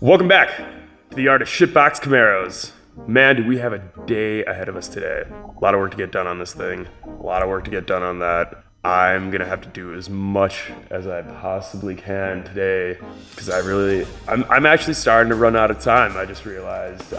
Welcome back to the Art of Camaros. Man, do we have a day ahead of us today. A lot of work to get done on this thing. A lot of work to get done on that. I'm gonna have to do as much as I possibly can today because I'm actually starting to run out of time. I just realized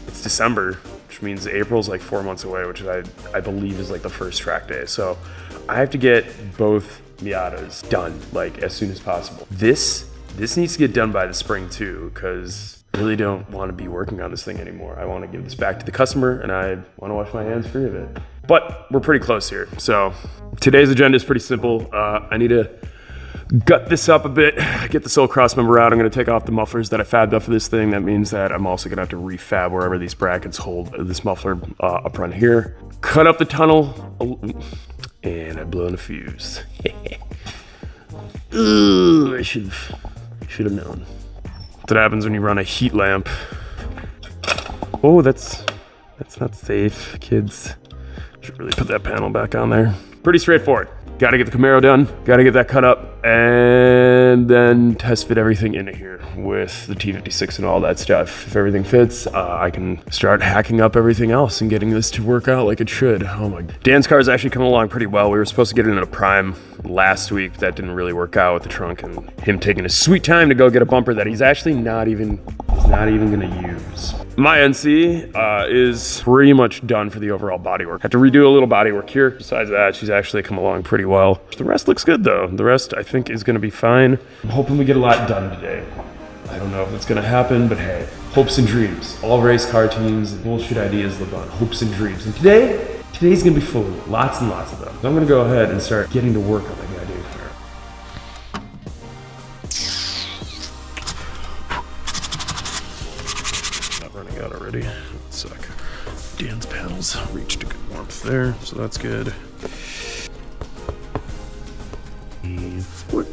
it's December, which means April's like 4 months away, which I believe is like the first track day. So I have to get both Miatas done like as soon as possible. This needs to get done by the spring too, because I really don't want to be working on this thing anymore. I want to give this back to the customer and I want to wash my hands free of it. But we're pretty close here. So today's agenda is pretty simple. I need to gut this up a bit, get this old cross member out. I'm gonna take off the mufflers that I fabbed up for this thing. That means that I'm also gonna have to refab wherever these brackets hold this muffler up front here. Cut up the tunnel, and I blow in a fuse. Ooh, I should have known. That's what happens when you run a heat lamp. Oh, that's not safe, kids. Should really put that panel back on there. Pretty straightforward. Got to get the Camaro done, got to get that cut up, and then test fit everything into here with the T56 and all that stuff. If everything fits, I can start hacking up everything else and getting this to work out like it should. Oh my. Dan's car is actually coming along pretty well. We were supposed to get it in a prime last week. That didn't really work out with the trunk and him taking his sweet time to go get a bumper that he's actually not even gonna use. My NC is pretty much done for the overall bodywork. Have to redo a little bodywork here. Besides that, she's actually come along pretty well. The rest looks good though. The rest I think is gonna be fine. I'm hoping we get a lot done today. I don't know if it's gonna happen, but hey, hopes and dreams. All race car teams and bullshit ideas live on hopes and dreams. And today's gonna be full of it. Lots and lots of them. So I'm gonna go ahead and start getting to work on my goddamn car. Not running out already. One sec. Dan's panels reached a good warmth there, so that's good. And forward.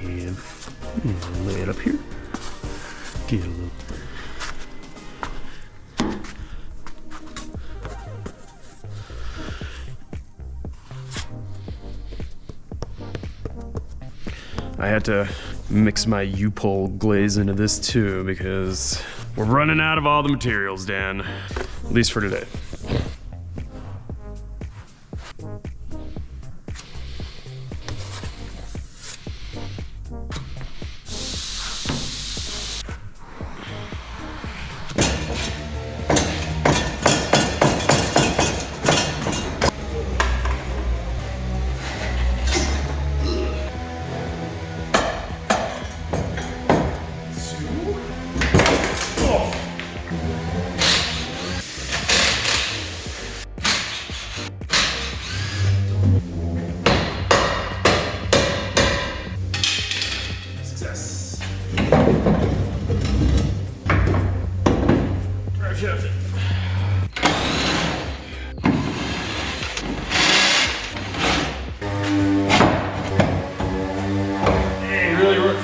And lay it up here. Get a little. I had to mix my U-pole glaze into this too because we're running out of all the materials, Dan. At least for today.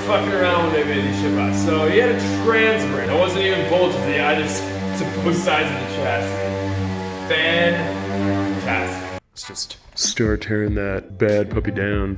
Fucking around when they made these ship outs. So he had a transmitter. It wasn't even bolted to both sides of the chassis. Fantastic. Let's just start tearing that bad puppy down.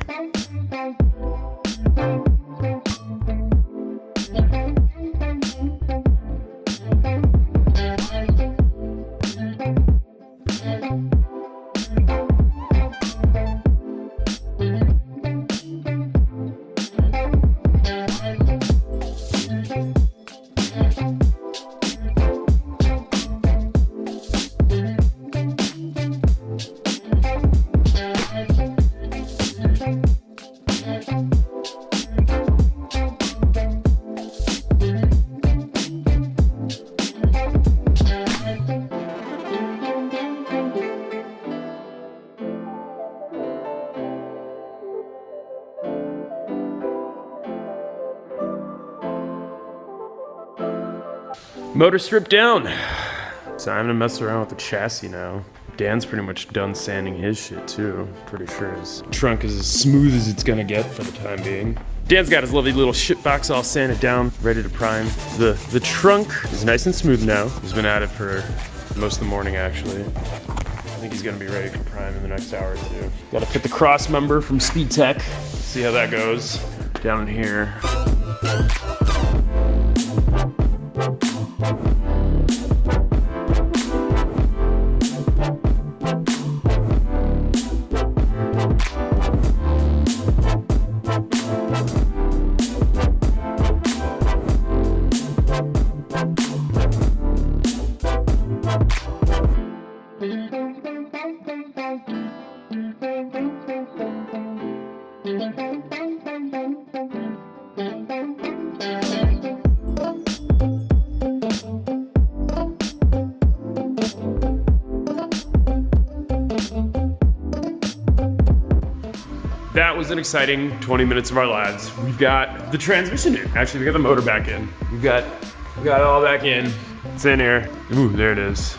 Motor stripped down. Time to mess around with the chassis now. Dan's pretty much done sanding his shit too. Pretty sure his trunk is as smooth as it's gonna get for the time being. Dan's got his lovely little shit box all sanded down, ready to prime. The trunk is nice and smooth now. He's been at it for most of the morning actually. I think he's gonna be ready for prime in the next hour or two. Gotta fit the cross member from Speed Tech. See how that goes. down in here. That was an exciting 20 minutes of our lives. We've got the transmission in. Actually, we got the motor back in. We got it all back in. It's in here. Ooh, there it is.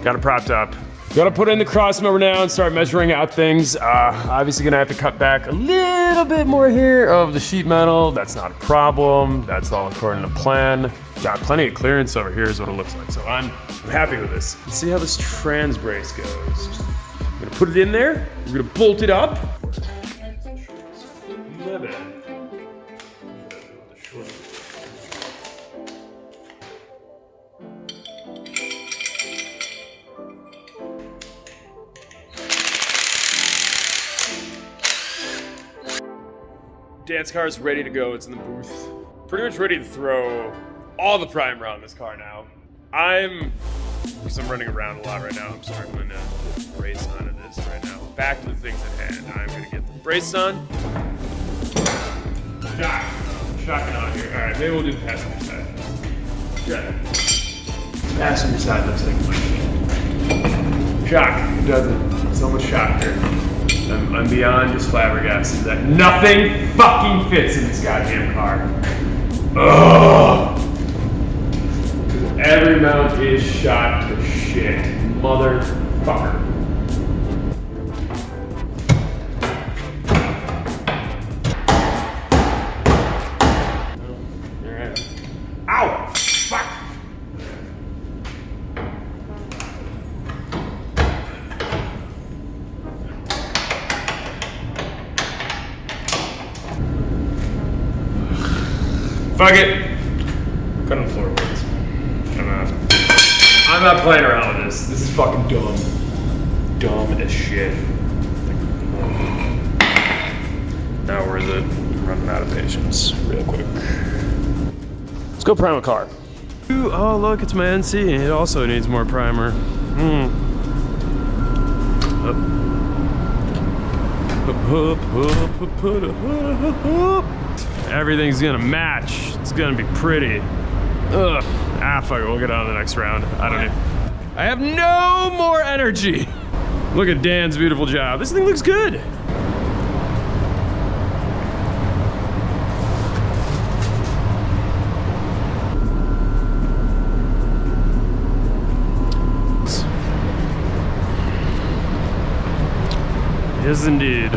Got it propped up. Got to put in the cross member now and start measuring out things. Obviously gonna have to cut back a little bit more here of the sheet metal. That's not a problem. That's all according to plan. Got plenty of clearance over here is what it looks like. So I'm happy with this. Let's see how this trans brace goes. I'm gonna put it in there. We're gonna bolt it up. Dan's car is ready to go. It's in the booth. Pretty much ready to throw all the primer on this car now. Because I'm running around a lot right now. I'm struggling to put the brace onto this right now. Back to the things at hand. I'm gonna get the brace on. Shocking on here. All right, maybe we'll do the passenger side. Yeah. Passenger side looks like much. Shock. It doesn't. So much shock here. I'm beyond just flabbergasted that nothing fucking fits in this goddamn car. Ugh. Every mount is shot to shit. Motherfucker. Alright. Ow! Fuck! Fuck it. Cut on the floorboards. I'm not playing around with this. This is fucking dumb. Dumb as shit. Now where is it? I'm running out of patience real quick. Let's go prime a car. Ooh, oh look, it's my NC. It also needs more primer. Everything's gonna match. It's gonna be pretty. Ugh. Fuck it, we'll get on to the next round. I have no more energy. Look at Dan's beautiful job. This thing looks good. Yes, indeed.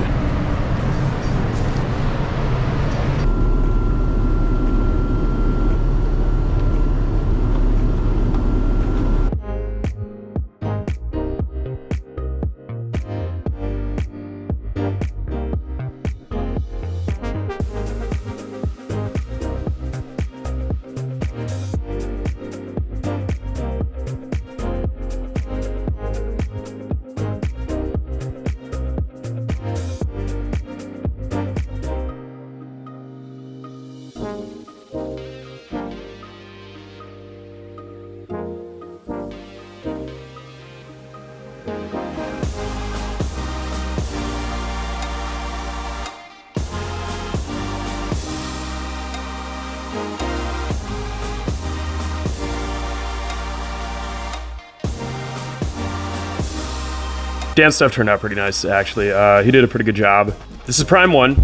Dan's stuff turned out pretty nice, actually. He did a pretty good job. This is prime one,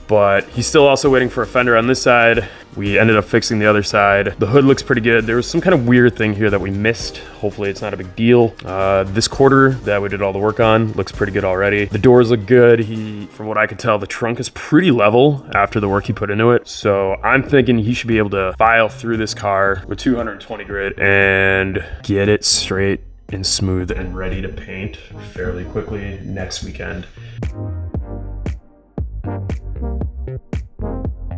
but he's still also waiting for a fender on this side. We ended up fixing the other side. The hood looks pretty good. There was some kind of weird thing here that we missed. Hopefully it's not a big deal. This quarter that we did all the work on looks pretty good already. The doors look good. From what I could tell, the trunk is pretty level after the work he put into it. So I'm thinking he should be able to file through this car with 220 grit and get it straight and smooth and ready to paint fairly quickly next weekend.